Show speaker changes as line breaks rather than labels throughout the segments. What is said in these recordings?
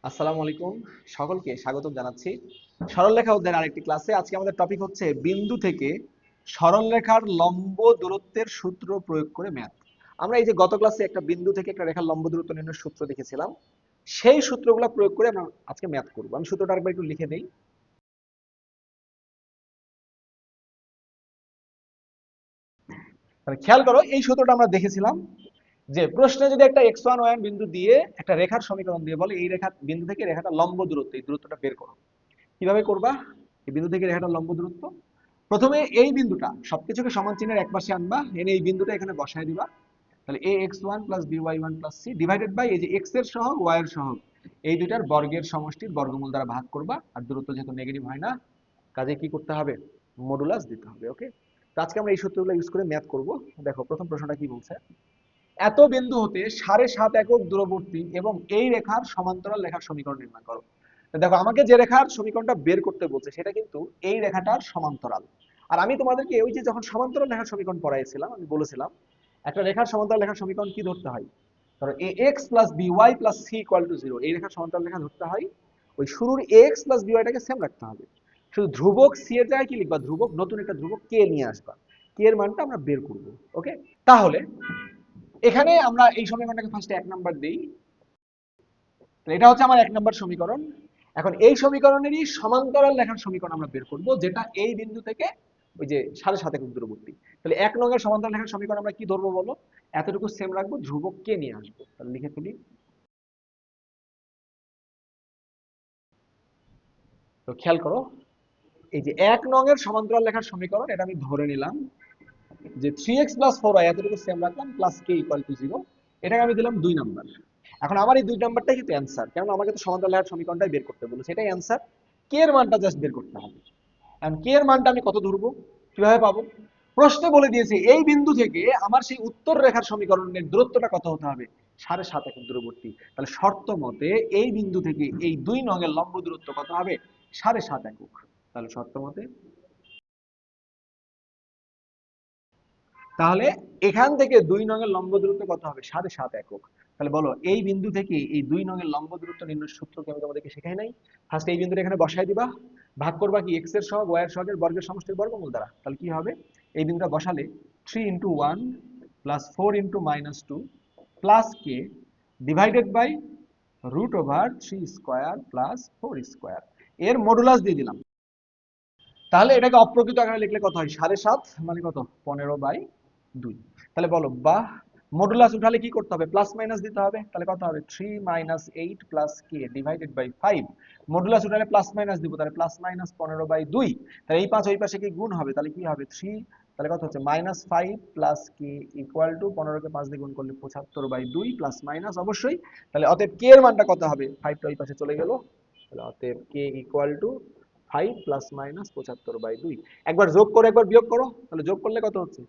আসসালামু আলাইকুম, সকলকে স্বাগতম জানাচ্ছি সরলরেখা অধ্যায়ের আরেকটি ক্লাসে। আজকে আমাদের টপিক হচ্ছে বিন্দু থেকে সরলরেখার লম্ব দূরত্বের সূত্র প্রয়োগ করে ম্যাথ। আমরা এই যে গত ক্লাসে একটা বিন্দু থেকে একটা রেখার লম্ব দূরত্ব নির্ণয়ের সূত্র দেখেছিলাম, সেই সূত্রগুলো প্রয়োগ করে আমরা আজকে ম্যাথ করব। আমি সূত্রটা আরেকবার একটু লিখে দেই। তাহলে খেয়াল করো, এই সূত্রটা আমরা দেখেছিলাম যে প্রশ্নে যদি একটা x1 y1 বিন্দু দিয়ে একটা রেখার সমীকরণ দিয়ে বলে এই রেখা বিন্দু থেকে রেখাটা লম্ব দূরত্ব, এই দূরত্বটা বের করো। কিভাবে করবা? এই বিন্দু থেকে রেখাটা লম্ব দূরত্ব, প্রথমে এই বিন্দুটা সবকিছুকে সমান চিহ্নের একপাশে আনবা, এনে এই বিন্দুটা এখানে বসায় দিবা। তাহলে ax1 plus by1 plus c divided by এই যে x এর সহগ y এর সহগ, এই দুইটার বর্গের সমষ্টির বর্গমূল দ্বারা ভাগ করবা। আর দূরত্ব যেহেতু নেগেটিভ হয় না, কাজে কি করতে হবে? মডুলাস দিতে হবে। ওকে, তো আজকে আমরা এই সূত্রগুলো ইউজ করে ম্যাথ করব। দেখো প্রথম প্রশ্নটা কি বলছে, এত বিন্দু হতে 7.5 একক দূরবর্তী এবং এই রেখার সমান্তরাল রেখার সমীকরণ নির্ণয় করো। তো দেখো, আমাকে যে রেখার সমীকরণটা বের করতে বলছে সেটা কিন্তু এই রেখাটার সমান্তরাল। আর আমি তোমাদেরকে ওই যে যখন সমান্তরাল রেখার সমীকরণ পড়াইছিলাম, আমি বলেছিলাম একটা রেখার সমান্তরাল রেখার সমীকরণ কি ধরতে হয়। ধরো ax plus by plus c equal to 0, এই রেখার সমান্তরাল রেখা ধরতে হয় ওই শুরুর ax প্লাস byটাকে সেম রাখতে হবে। শুধু ধ্রুবক c এর জায়গায় কি লিখবা? ধ্রুবক, নতুন একটা ধ্রুবক k নিয়ে আসবা। k এর মানটা আমরা বের করব। ওকে, তাহলে এখানে আমরা এই সমীকরণটাকে ফার্স্টে 1 নাম্বার দেই। তো এটা হচ্ছে আমার 1 নাম্বার সমীকরণ। এখন এই সমীকরণেরই সমান্তরাল রেখার সমীকরণ আমরা বের করব, যেটা এই বিন্দু থেকে ওই যে 7.5 একক দূরবর্তী। তাহলে 1 নং সমান্তরাল রেখার সমীকরণ আমরা কি ধরবো বলো? এতটুকু সেম রাখবো, ধ্রুবক কে নিয়ে আসবো। তাহলে লিখে ফেলি। তো খেয়াল করো, এই যে 1 নং সমান্তরাল রেখার সমীকরণ, এটা আমি ধরে নিলাম যে 3x+4y এতটুকু সেম রাখলাম, প্লাস কে ইকুয়াল টু 0। এটাকে আমি দিলাম 2 নাম্বার। এখন আমার এই 2 নাম্বারটাই কিন্তু অ্যান্সার, কারণ আমাকে তো সমান্তরাল রেখার সমীকরণটাই বের করতে বলেছে, সেটাই অ্যান্সার। কে এর মানটা জাস্ট বের করতে হবে। এখন কে এর মানটা আমি কত ধরবো, কিভাবে পাবো? প্রশ্নে বলে দিয়েছে এই বিন্দু থেকে আমার সেই উত্তর রেখার সমীকরণের দূরত্বটা কত হতে হবে? 7.5 একক দূরবর্তী। তাহলে শর্ত মতে এই বিন্দু থেকে এই 2 নং লম্ব দূরত্ব কত হবে? 7.5 একক। তাহলে শর্ত মতে, তাহলে এখান থেকে 2 নং লম্ব দূরত্ব কত হবে? 7.5 একক। তাহলে বলো, এই বিন্দু থেকে এই 2 নং লম্ব দূরত্ব নির্ণয়ের সূত্র কি আমি তোমাদেরকে শেখাই নাই? ফার্স্ট এই বিন্দুটা এখানে বসাই দিবা, ভাগ করবা কি x এর সহগ y এর সহগের বর্গের সমষ্টির বর্গমূল দ্বারা। তাহলে কি হবে? এই বিন্দুটা বসালে 3 × 1 plus 4 × -2 plus k divided by √3² plus 4², এর মডুলাস দিয়ে দিলাম। তাহলে এটাকে অপ্রকৃত আকারে লিখলে কত হয়? 7.5 মানে কত? 15/2। তাহলে বলো, বা মডুলাস উঠালে কি করতে হবে? প্লাস মাইনাস দিতে হবে। তাহলে কত হবে? 3 - 8 plus k divided by 5। Modulus উঠালে প্লাস মাইনাস দিব, তাহলে প্লাস মাইনাস 15/2। তাহলে এই 5 ওই পাশে কি গুণ হবে? তাহলে কি হবে? 3, তাহলে কত হচ্ছে? -5 প্লাস কে ইকুয়াল টু 15 কে 5 দিয়ে গুণ করলে 75/2 প্লাস মাইনাস অবশ্যই। তাহলে অতএব কে এর মানটা কত হবে? 5টা ওই পাশে চলে গেল। তাহলে অতএব K equal to 5 plus minus 75/2। একবার যোগ করো, একবার বিয়োগ করো। তাহলে যোগ করলে কত হচ্ছে?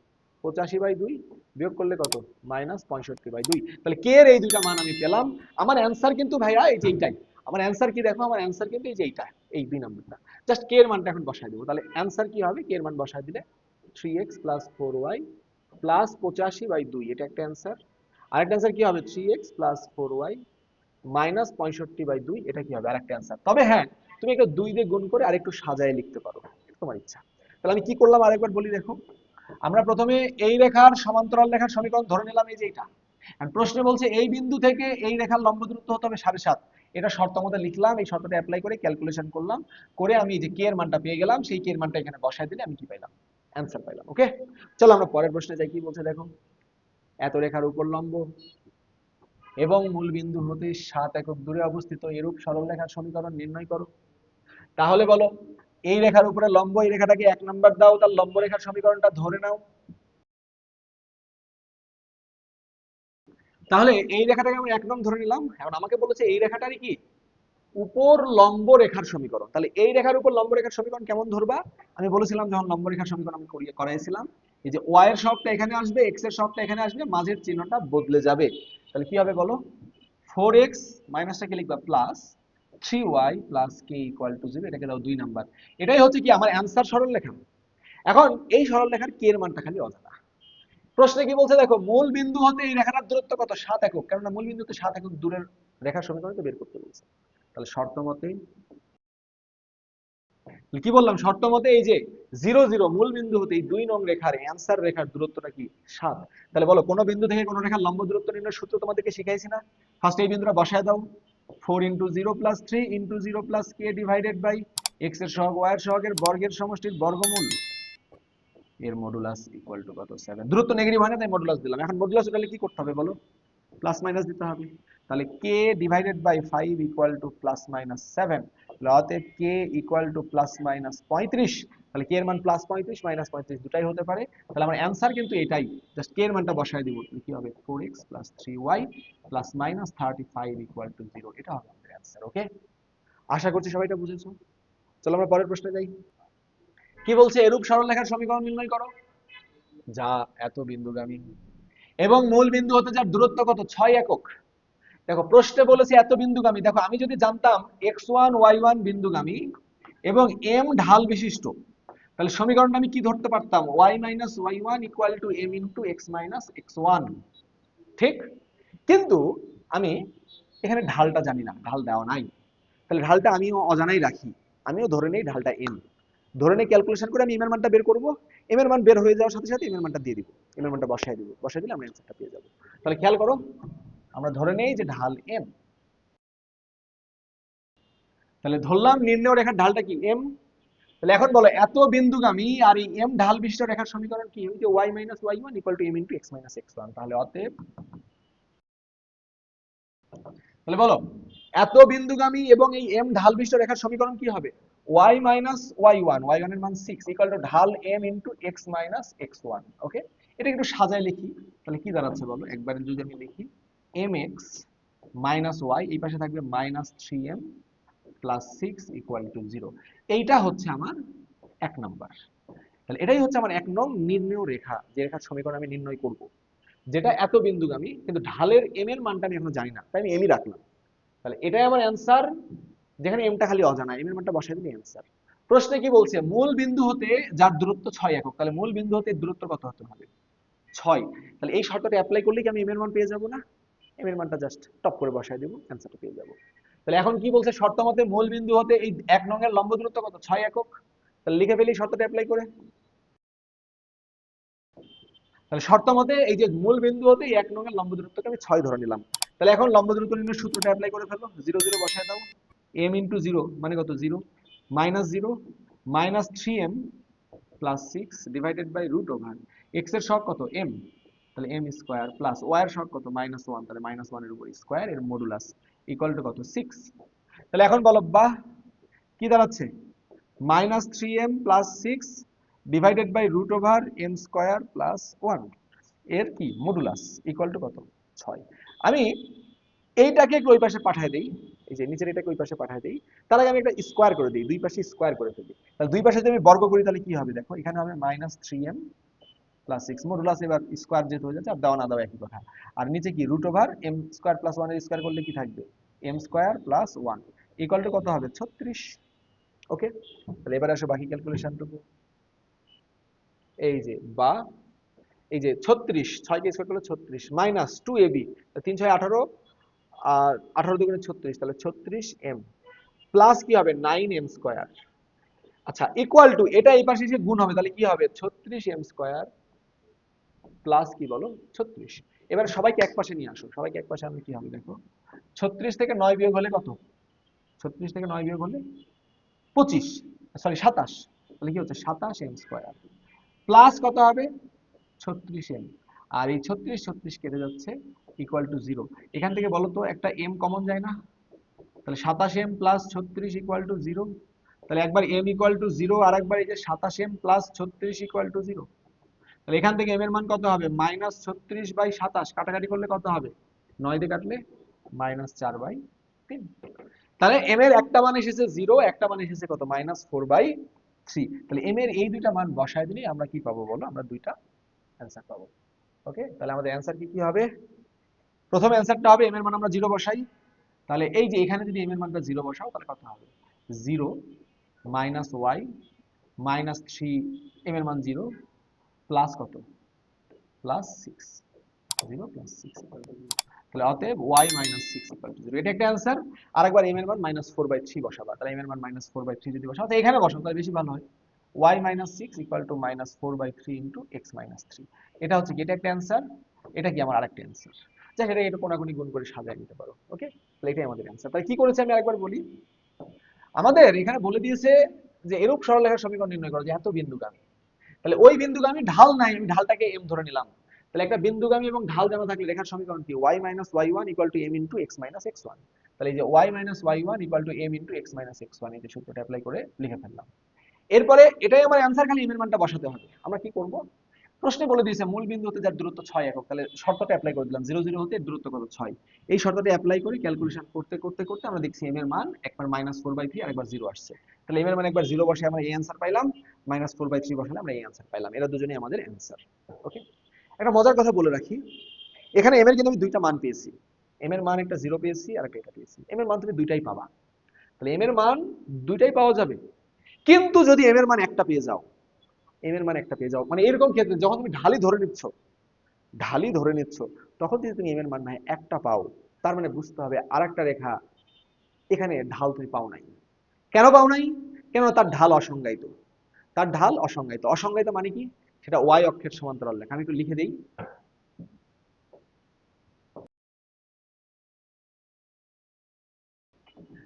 85/2। বিয়োগ করলে কত? -65/2। তাহলে কে এর এই দুইটা মান আমি পেলাম। আমার অ্যান্সার কিন্তু ভাইয়া এই যে এইটাই। আমার অ্যান্সার কি দেখো, আমার অ্যান্সার কিন্তু এই যে এইটা, এই 2 নাম্বারটা। জাস্ট কে এর মানটা এখন বসাই দেবো। তাহলে অ্যান্সার কি হবে? কে এর মান বসাই দিলে 3x প্লাস 4y প্লাস 85/2, এটা একটা অ্যান্সার। আরেকটা অ্যান্সার কি হবে? 3x প্লাস 4y মাইনাস 65/2, এটা কি হবে? আরেকটা অ্যান্সার। তবে হ্যাঁ, তুমি একটা 2 দিয়ে গুণ করে আরেকটু সাজায় লিখতে পারো, এটা তোমার ইচ্ছা। তাহলে আমি কি করলাম আরেকবার বলি, দেখো। আমরা প্রথমে এই রেখার সমান্তরাল রেখার সমীকরণ ধরে নিলাম, এই যে এটা। আর প্রশ্নে বলছে এই বিন্দু থেকে এই রেখার লম্ব দূরত্ব হতে হবে 7.5। এটা শর্ত মতে লিখলাম, এই শর্তটা অ্যাপ্লাই করে ক্যালকুলেশন করলাম, করে আমি যে কে এর মানটা পেয়ে গেলাম, সেই কে এর মানটা এখানে বসায় দিলে আমি কি পাইলাম? অ্যান্সার পাইলাম। ওকে, চলো আমরা পরের প্রশ্নে যাই। কি বলছে দেখো, এত রেখার উপর লম্ব এবং মূল বিন্দু হতে 7 একক দূরে অবস্থিত এরূপ সরলরেখার সমীকরণ নির্ণয় করো। তাহলে বলো, এই রেখার উপরে লম্ব, এই রেখাটাকে 1 নাম্বার দাও, তার লম্ব রেখার সমীকরণটা ধরে নাও। তাহলে এই রেখাটাকে আমি 1 নং ধরে নিলাম। এখন আমাকে বলেছে এই রেখাটারই কি উপর লম্ব রেখার সমীকরণ। তাহলে এই রেখার উপর লম্ব রেখার সমীকরণ কেমন ধরবা? আমি বলেছিলাম যখন লম্ব রেখার সমীকরণ আমি করাইছিলাম, এই যে y এর সহগটা এখানে আসবে, x এর সহগটা এখানে আসবে, মাঝের চিহ্নটা বদলে যাবে। তাহলে কি হবে বলো? 4x মাইনাসটাকে লিখবা plus 3y plus K equal to 0, এটাকে দাও 2 নাম্বার। এটাই হচ্ছে কি আমার অ্যান্সার সরলরেখা। এখন এই সরলরেখার কে এর মানটা খালি অজানা। প্রশ্নে কি বলছে দেখো, মূল বিন্দু হতে এই রেখাটার দূরত্ব কত? 7 একক। কেননা মূল বিন্দুতে 7 একক দূরের রেখার সমীকরণ তো বের করতে বলছে। তাহলে শর্ত মতে কি বললাম, শর্ত মতে এই যে 0 0 মূল বিন্দু হতে এই 2 নং রেখার অ্যান্সার রেখার দূরত্বটা কি 7। তাহলে বলো কোন বিন্দু থেকে কোন রেখার লম্ব দূরত্ব নির্ণয়ের সূত্র তোমাদেরকে শিখাইছি না? ফার্স্ট এই বিন্দুটা বসায় দাও, 4 × 0 + 3 × 0 + k ডিভাইডেড বাই x এর সহগ y এর সহগের বর্গের সমষ্টির বর্গমূল এর মডুলাস ইকুয়াল টু কত 7। দূরত্ব নেগেটিভ হয় না তাই মডুলাস দিলাম। এখন মডুলাস উঠালে কি করতে হবে বলো? প্লাস মাইনাস দিতে হবে। তাহলে k divided by 5 equal to plus minus 7। অতএব k equal to plus minus 35। তাহলে k এর মান প্লাস 35 মাইনাস 35 দুটাই হতে পারে। তাহলে আমার অ্যানসার কিন্তু এটাই, জাস্ট k এর মানটা বসায় দিব। তাহলে কি হবে 4x + 3y + minus 35 equal to 0। এটা হবে আমাদের অ্যানসার। ওকে, আশা করছি সবাই এটা বুঝেছো। চলো আমরা পরের প্রশ্নে যাই। কি বলছে? এরূপ সরলরেখার সমীকরণ নির্ণয় করো যা এত বিন্দুগামী এবং মূল বিন্দু হতে যার দূরত্ব কত 6 একক। দেখো প্রশ্নে বলেছে এত বিন্দুগামী। দেখো আমি যদি জানতাম x1 y1 বিন্দুগামী এবং m ঢাল বিশিষ্ট, তাহলে সমীকরণটা আমি কি ধরতে পারতাম? y - y1 = m × x - x1, ঠিক? কিন্তু আমি এখানে ঢালটা জানি না, ঢাল দেওয়া নাই। তাহলে ঢালটা আমিও অজানাই রাখি, আমিও ধরে নেই ঢালটা m। ধরে নেই ক্যালকুলেশন করে আমি m এর মানটা বের করব। m এর মান বের হয়ে যাওয়ার সাথে সাথে m এর মানটা দিয়ে দিব, m এর মানটা বসায় দিব, বসায় দিলে আমরা অ্যানসারটা পেয়ে যাব। তাহলে খেয়াল করো, আমরা ধরে নেই যে ঢাল m। তাহলে ধরলাম নির্ণেয় রেখার ঢালটা কি m। তাহলে এখন বলো এত বিন্দুগামী আর এই m ঢাল বিশিষ্ট রেখার সমীকরণ কি? ওই যে y - y1 = m × x - x1। তাহলে অতএব, তাহলে বলো এত বিন্দুগামী এবং এই m ঢাল বিশিষ্ট রেখার সমীকরণ কি হবে? y - y1, y1 এর মান 6 = ঢাল m × x - x1। ওকে, এটা একটু সাজায় লিখি। তাহলে কি দাঁড়াচ্ছে বলো? একবারে যদি আমি লিখি mx - y, এই পাশে থাকবে -3m + 6 = 0। এইটা হচ্ছে আমার 1 নাম্বার। তাহলে এটাই হচ্ছে আমার 1 নং নির্ণেয় রেখা, যে রেখার সমীকরণ আমি নির্ণয় করব, যেটা এত বিন্দুগামী কিন্তু ঢালের m এর মানটা আমি এখনো জানি না, তাই আমি m ই রাখলাম। তাহলে এটাই আমার অ্যান্সার, যেখানে m টা খালি অজানা, m এর মানটা বসাই দিলে অ্যান্সার। প্রশ্নে কি বলছে? মূল বিন্দু হতে যার দূরত্ব 6 একক। তাহলে মূল বিন্দু হতে দূরত্ব কত হতে হবে? 6। তাহলে এই শর্তটা অ্যাপ্লাই করলে কি আমি m এর মান পেয়ে যাব না? m এর মানটা জাস্ট টপ করে বসাই দেব, অ্যান্সারটা পেয়ে যাব। তাহলে এখন কি বলছে? শর্ত মতে মূল বিন্দু হতে এই 1 নং এর লম্ব দূরত্ব কত? 6 একক। তাহলে লিখে ফেলি শর্তটা অ্যাপ্লাই করে। তাহলে শর্ত মতে এই যে মূল বিন্দু হতে 1 নং এর লম্ব দূরত্বকে আমি 6 ধরে নিলাম। তাহলে এখন লম্ব দূরত্ব নির্ণয়ের সূত্রটা অ্যাপ্লাই করে ফেলো। 0 0 বসায় দাও। m × 0 মানে কত? 0 -0 -3m + 6 ডিভাইডেড বাই √, x এর সহগ কত? m, তাহলে m² প্লাস y এর সহগ কত? -1, তাহলে -1 এর উপর স্কয়ার এর মডুলাস ইকুয়াল টু কত? 6। তাহলে এখন বলো বাহ, কি দাঁড়াচ্ছে? -3m + 6 divided by √m² plus 1 এর কি মডুলাস ইকুয়াল টু কত? 6। আমি এইটাকে একটু ওই পাশে পাঠিয়ে দেই, এই যে নিচের এটাকে ওই পাশে পাঠিয়ে দেই। তার আগে আমি একটা স্কয়ার করে দিই, দুই পাশে স্কয়ার করে ফেলি। তাহলে দুই পাশে যদি আমি বর্গ করি তাহলে কি হবে দেখো, এখানে হবে -3m + 6 মডুলাস, এবার স্কয়ার যেহেতু হয়ে যাচ্ছে আর দেওয়া না দেওয়া একই কথা। আর নিচে কি √m² + 1 এর স্কয়ার করলে কি থাকবে? m² + 1 ইকুয়াল টু কত হবে? 36। ওকে, তাহলে এবার আসো বাকি ক্যালকুলেশনটুকু। এই যে বা এই যে 36, 6 কে স্কয়ার করলে 36 মাইনাস 2ab, 3 6 18 আর 18 দুগুণে 36, তাহলে 36m প্লাস কি হবে? 9m²। আচ্ছা, ইকুয়াল টু এটা এই পাশে এসে গুণ হবে, তাহলে কি হবে? 36m² প্লাস কি বলো? 36। এবার সবাইকে এক পাশে নিয়ে আসো, সবাইকে এক পাশে আনলে কি হবে দেখো, 36 থেকে 9 বিয়োগ হলে কত? 36 থেকে 9 বিয়োগ হলে 25, সরি 27। তাহলে কি হচ্ছে? 27m² প্লাস কত হবে? 36m। আর এই 36 36 কেটে যাচ্ছে, ইকুয়াল টু 0। এখান থেকে বলো তো একটা m কমন যায় না? তাহলে 27m + 36 ইকুয়াল টু 0। তাহলে একবার m ইকুয়াল টু 0 আর একবার এই যে 27m + 36 ইকুয়াল টু 0। তাহলে এখান থেকে m এর মান কত হবে? -36/27 কাটাকাটি করলে কত হবে? 9 দিয়ে কাটলে -4/3। তাহলে m এর একটা মান এসেছে 0, একটা মান এসেছে কত? -4/3। তাহলে m এর এই দুইটা মান বসায় দিলেই আমরা কি পাবো বলো? আমরা দুইটা অ্যানসার পাবো। ওকে, তাহলে আমাদের অ্যানসার কি কি হবে? প্রথম অ্যানসারটা হবে m এর মান আমরা 0 বসাই। তাহলে এই যে এখানে যদি m এর মানটা 0 বসাও তাহলে কত হবে? 0 - y -3, m এর মান 0 প্লাস কত? +6, 0 + 6 = 0। তাহলে অতএব y minus six equal to zero, এটা একটা অ্যান্সার। আর একবার m এর মান -4/3 বসাবা, তাহলে m এর মান -4/3 যদি বসাও, তো এখানে বসাও তাহলে বেশি ভালো হয়। y minus six equal to -4/3 into x minus three, এটা হচ্ছে কি, এটা একটা অ্যান্সার। এটা কি আমার আরেকটা অ্যান্সার। যা সেটা একটু কোনাকুনি গুণ করে সাজিয়ে নিতে পারো। ওকে, তাহলে এটাই আমাদের অ্যান্সার। তাহলে কি করেছে আমি আরেকবার বলি। আমাদের এখানে বলে দিয়েছে যে এরূপ সরলরেখার সমীকরণ নির্ণয় করো যে এত বিন্দুগামী। তাহলে ওই বিন্দুগামী ঢাল নাই, আমি ঢালটাকে m ধরে নিলাম। তাহলে একটা বিন্দুগামী এবং ঢাল জানা থাকলে রেখার সমীকরণ কি, y minus y1 equal to m into x minus x1। তাহলে এই যে y minus y1 equal to m into x minus x1, এই যে সূত্রটা অ্যাপ্লাই করে লিখে ফেললাম। এরপরে এটাই আমার অ্যান্সার, খালি m এর মানটা বসাতে হবে। আমরা কি করব, প্রশ্নে বলে দিয়েছে মূল বিন্দু হতে যার দূরত্ব 6 একক, তাহলে শর্তটা অ্যাপ্লাই করে দিলাম, 0 0 হতে দূরত্ব কত 6। এই শর্তটা অ্যাপ্লাই করে ক্যালকুলেশন করতে করতে করতে আমরা দেখছি m এর মান একবার -4/3 আর একবার 0 আসছে। তাহলে m এর মান একবার 0 বসে আমরা এই অ্যান্সার পাইলাম, -4/3 বসালে আমরা এই অ্যান্সার পাইলাম। এরা দুজনেই আমাদের অ্যান্সার। ওকে, একটা মজার কথা বলে রাখি, এখানে m এর কিন্তু আমি দুইটা মান পেয়েছি। m এর মান একটা 0 পেয়েছি আর একটা এটা পেয়েছি। m এর মান তুমি দুইটাই পাবা, তাহলে m এর মান দুইটাই পাওয়া যাবে। কিন্তু যদি m এর মান একটা পেয়ে যাও, m এর মান একটা পেয়ে যাও, মানে এরকম ক্ষেত্রে যখন তুমি ঢালি ধরে নিচ্ছ, তখন যদি তুমি m এর মান না একটা পাও, তার মানে বুঝতে হবে আরেকটা রেখা এখানে ঢাল তুমি পাও নাই। কেন পাও নাই? কেন, তার ঢাল অসংজ্ঞায়িত। তার ঢাল অসংজ্ঞায়িত। অসংজ্ঞায়িত মানে কি, সেটা y অক্ষের সমান্তরাল রেখা। আমি একটু লিখে দেই।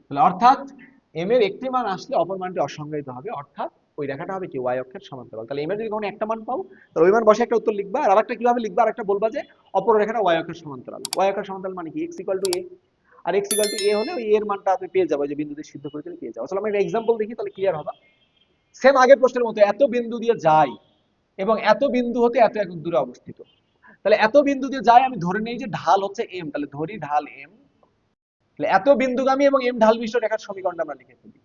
তাহলে অর্থাৎ m এর একটি মান আসলে অপর মানটি অসংজ্ঞায়িত হবে, অর্থাৎ ওই রেখাটা হবে কি y অক্ষের সমান্তরাল। তাহলে m এর যদি কখনো একটা মান পাও, তাহলে ওই মান বসে একটা উত্তর লিখবা, আর আরেকটা কিভাবে লিখবা, আরেকটা বলবা যে অপর রেখাটা y অক্ষের সমান্তরাল। y অক্ষের সমান্তরাল মানে কি, x ইকুয়াল টু a, আর x ইকুয়াল টু a হলে ওই a এর মানটা তুমি পেয়ে যাবে, যে বিন্দুতে সিদ্ধ করে দিলে পেয়ে যাবে। আসলে আমরা একটা एग्जांपल দেখি, তাহলে ক্লিয়ার হবে। সেম আগের প্রশ্নের মতো এত বিন্দু দিয়ে যায় এবং এত বিন্দু হতে এত একক দূরে অবস্থিত। তাহলে এত বিন্দু দিয়ে যায়, আমি ধরে নেই যে ঢাল হচ্ছে m, তাহলে ধরি ঢাল m। তাহলে এত বিন্দুগামী এবং m ঢাল বিশিষ্ট রেখার সমীকরণটা আমরা লিখে ফেলি।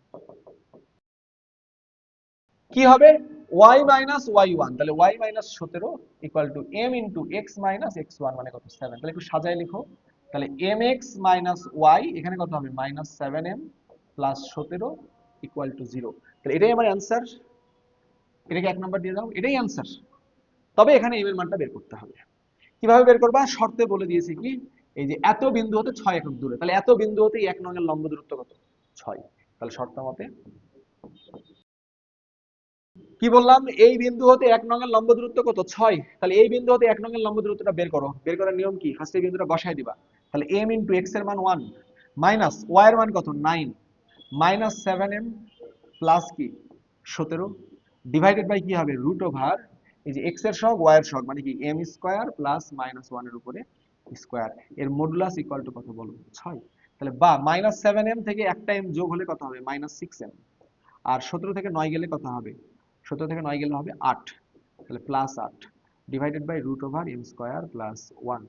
কি হবে, y মাইনাস y1, তাহলে y minus 17 equal to m into x minus x1 মানে কত 7। তাহলে একটু সাজায় লিখো, তাহলে mx মাইনাস y এখানে কত হবে -7m প্লাস 17 ইকুয়াল টু 0। তাহলে এটাই আমার অ্যান্সার। এটাকে 1 নাম্বার দিয়ে দাও, এটাই অ্যান্সার। তবে এখানে m এর মানটা বের করতে হবে। কিভাবে বের করবা, শর্তে বলে দিয়েছি কি, এই যে এত বিন্দু হতে 6 একক দূরে, তাহলে এত বিন্দু হতে 1 নং এর লম্ব দূরত্ব কত 6। তাহলে শর্ত মতে কি বললাম, এই বিন্দু হতে 1 নং এর লম্ব দূরত্ব কত 6, তাহলে এই বিন্দু হতে 1 নং এর লম্ব দূরত্বটা বের করো। বের করার নিয়ম কি, ফার্স্টে এই বিন্দুটা বসায় দিবা। তাহলে m ইনটু x এর মান 1 মাইনাস y এর মান কত 9 মাইনাস 7m প্লাস কি 17 ডিভাইডেড বাই কি হবে রুট ওভার এই যে x এর সহগ y এর সহগ মানে কি m স্কয়ার প্লাস -1 এর উপরে স্কয়ার, এর মডুলাস ইকুয়াল টু কত বলো 6। তাহলে বা -7m থেকে একটা m যোগ হলে কত হবে -6m, আর 17 থেকে 9 গেলে কত হবে, 17 থেকে 9 গেলে হবে 8, তাহলে plus 8 divided by root over m square plus 1,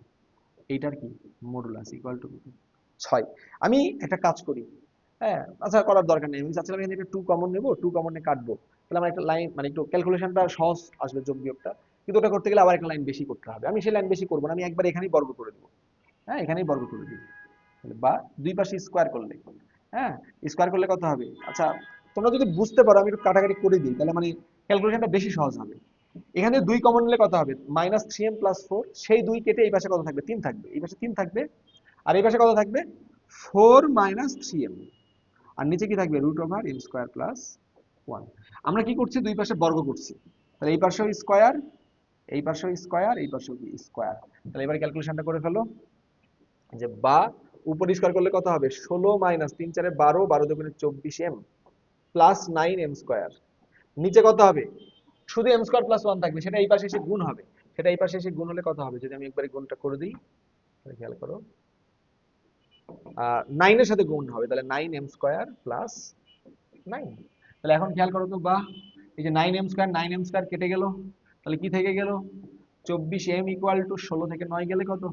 এইটার কি মডুলাস ইকুয়াল টু 6। আমি একটা কাজ করি, হ্যাঁ আচ্ছা করার দরকার নেই, আমি চাচ্ছিলাম এখানে একটা 2 কমন নেব, 2 কমন নিয়ে কাটবো, তাহলে আমার একটা লাইন মানে একটু ক্যালকুলেশনটা সহজ আসবে, যোগ বিয়োগটা। কিন্তু ওটা করতে গেলে আবার একটা লাইন বেশি করতে হবে, আমি সেই লাইন বেশি করবো না, আমি একবার এখানেই বর্গ করে দেবো। হ্যাঁ এখানেই বর্গ করে দিই, বা দুই পাশে স্কয়ার করলে, হ্যাঁ স্কয়ার করলে কত হবে, আচ্ছা তোমরা যদি বুঝতে পারো আমি একটু কাটাকাটি করে দিই, তাহলে মানে ক্যালকুলেশনটা বেশি সহজ হবে। এখানে 2 কমন নিলে কত হবে -3m প্লাস 4, সেই 2 কেটে এই পাশে কত থাকবে 3 থাকবে, এই পাশে 3 থাকবে, আর এই পাশে কত থাকবে 4 3m, আর নিচে কি থাকবে root over m square plus 1। আমরা কি করছি, দুই পাশে বর্গ করছি, তাহলে এই পাশেও স্কয়ার, এই পাশেও স্কয়ার, এই পাশেও কি স্কয়ার। তাহলে এবারে ক্যালকুলেশনটা করে ফেলো, যে বা উপর স্কয়ার করলে কত হবে 16 মাইনাস 3 4 12, 12 দুগুণে 24m প্লাস 9m স্কয়ার, নিচে কত হবে শুধু m স্কয়ার প্লাস 1 থাকবে, সেটা এই পাশে এসে গুণ হবে, সেটা এই পাশে এসে গুণ হলে কত হবে, যদি আমি একবারে গুণটা করে দিই, তাহলে খেয়াল করো 9 এর সাথে গুণ হবে, তাহলে 9m স্কয়ার প্লাস 9। তাহলে এখন খেয়াল করো তো, বাহ এই যে 9m স্কয়ার কেটে গেল, তাহলে কি থেকে গেল 24m ইকুয়াল টু 16 থেকে 9 গেলে কত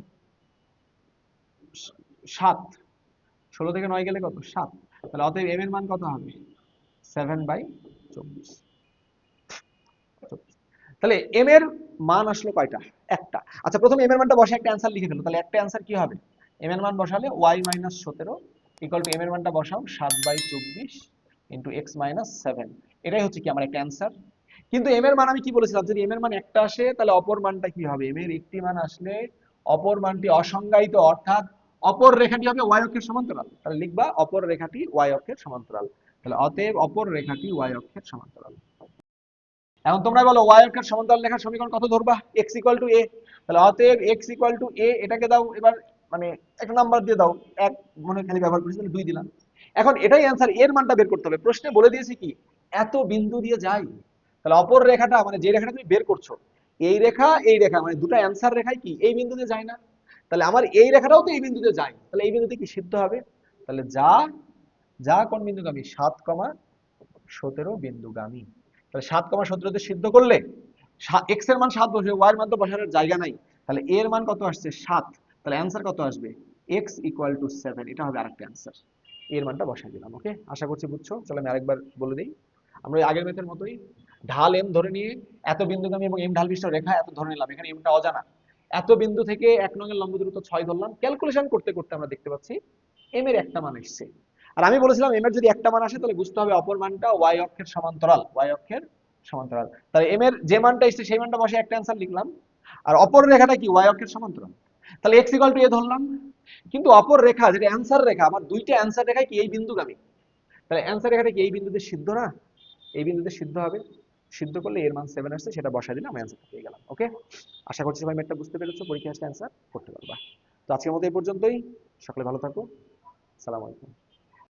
7, 16 থেকে 9 গেলে কত 7, তাহলে অতএব m এর মান কত হবে 7/24। তাহলে m এর মান আসলো কয়টা, একটা। আচ্ছা প্রথমে m এর মানটা বসে একটা অ্যান্সার লিখে ফেলো, তাহলে একটা অ্যান্সার কি হবে, m এর মান বসালে y minus 17 equal to m এর মানটা বসাও 7/24 ইন্টু x মাইনাস 7, এটাই হচ্ছে কি আমার একটা অ্যান্সার। কিন্তু m এর মান আমি কি বলেছিলাম, যদি m এর মান একটা আসে তাহলে অপর মানটা কি হবে, m এর একটি মান আসলে অপর মানটি অসংজ্ঞায়িত, অর্থাৎ অপর রেখাটি হবে ওয়াই অক্ষের সমান্তরাল। তাহলে লিখবা অপর রেখাটি ওয়াই অক্ষের সমান্তরাল। তাহলে অতএব অপর রেখাটি ওয়াই অক্ষের সমান্তরাল। এখন তোমরা বলো ওয়াই অক্ষের সমান্তরাল রেখার সমীকরণ কত ধরবা? এক্স ইকুয়াল টু এ। তাহলে অতএব এক্স ইকুয়াল টু এ, এটাকে দাও এবার, মানে একটা নাম্বার দিয়ে দাও, এক মনে খালি ব্যবহার করেছি, তাহলে 2 দিলাম। এখন এটাই অ্যান্সার, এর মানটা বের করতে হবে। প্রশ্নে বলে দিয়েছি কি এত বিন্দু দিয়ে যায়। তাহলে অপর রেখাটা মানে যে রেখাটা তুমি বের করছো, এই রেখা মানে দুটো অ্যান্সার রেখায় কি এই বিন্দুতে যায় না? তাহলে আমার এই রেখাটাও তো এই বিন্দুতে যায়, তাহলে এই বিন্দুতে কি সিদ্ধ হবে? তাহলে যা যা কোন বিন্দুগামী? 7,17 বিন্দুগামী। তাহলে 7,17 সিদ্ধ করলে এক্স এর মান 7 বসে, ওয়াই এর মান তো বসানোর জায়গা নাই, তাহলে এর মান কত আসছে? 7। তাহলে অ্যান্সার কত আসবে? X equal to 7। এটা হবে আরেকটা অ্যান্সার। এর মানটা বসাই দিলাম। ওকে, আশা করছি বুঝছো। চলো আমি আরেকবার বলে দিই। আমরা ওই আগের ম্যাথের মতোই ঢাল এম ধরে নিয়ে এত বিন্দুগামী এবং এম ঢাল বিশিষ্ট রেখা এত ধরে নিলাম। এখানে এমটা অজানা, এত বিন্দু থেকে 1 নং এর লম্ব দূরত্ব 6 ধরলাম। ক্যালকুলেশন করতে করতে আমরা দেখতে পাচ্ছি এম এর একটা মান এসছে। আর আমি বলেছিলাম এম এর যদি একটা মান আসে তাহলে বুঝতে হবে অপর মানটা ওয়াই অক্ষের সমান্তরাল, ওয়াই অক্ষের সমান্তরাল। তাহলে এম এর যে মানটা এসছে সেই মানটা বসে একটা অ্যান্সার লিখলাম। আর অপর রেখাটা কি? ওয়াই অক্ষের সমান্তরাল। তাহলে এক্স ইকুয়াল টু এ ধরলাম। কিন্তু অপর রেখা যেটা অ্যান্সার রেখা, আমার দুইটা অ্যান্সার রেখায় কি এই বিন্দুগামী। তাহলে অ্যান্সার রেখাটা কি এই বিন্দুতে সিদ্ধ না? এই বিন্দুতে সিদ্ধ হবে। সিদ্ধ করলে এর মান 7 আসছে, সেটা বসাই দিলাম, আমি অ্যান্সার পেয়ে গেলাম। ওকে, আশা করছি সবাই ম্যাথটা বুঝতে পেরেছো, পরীক্ষা আসলে অ্যান্সার করতে পারবা। তো আজকের মতো এই পর্যন্তই। সকলে ভালো থাকো। আসসালামু আলাইকুম।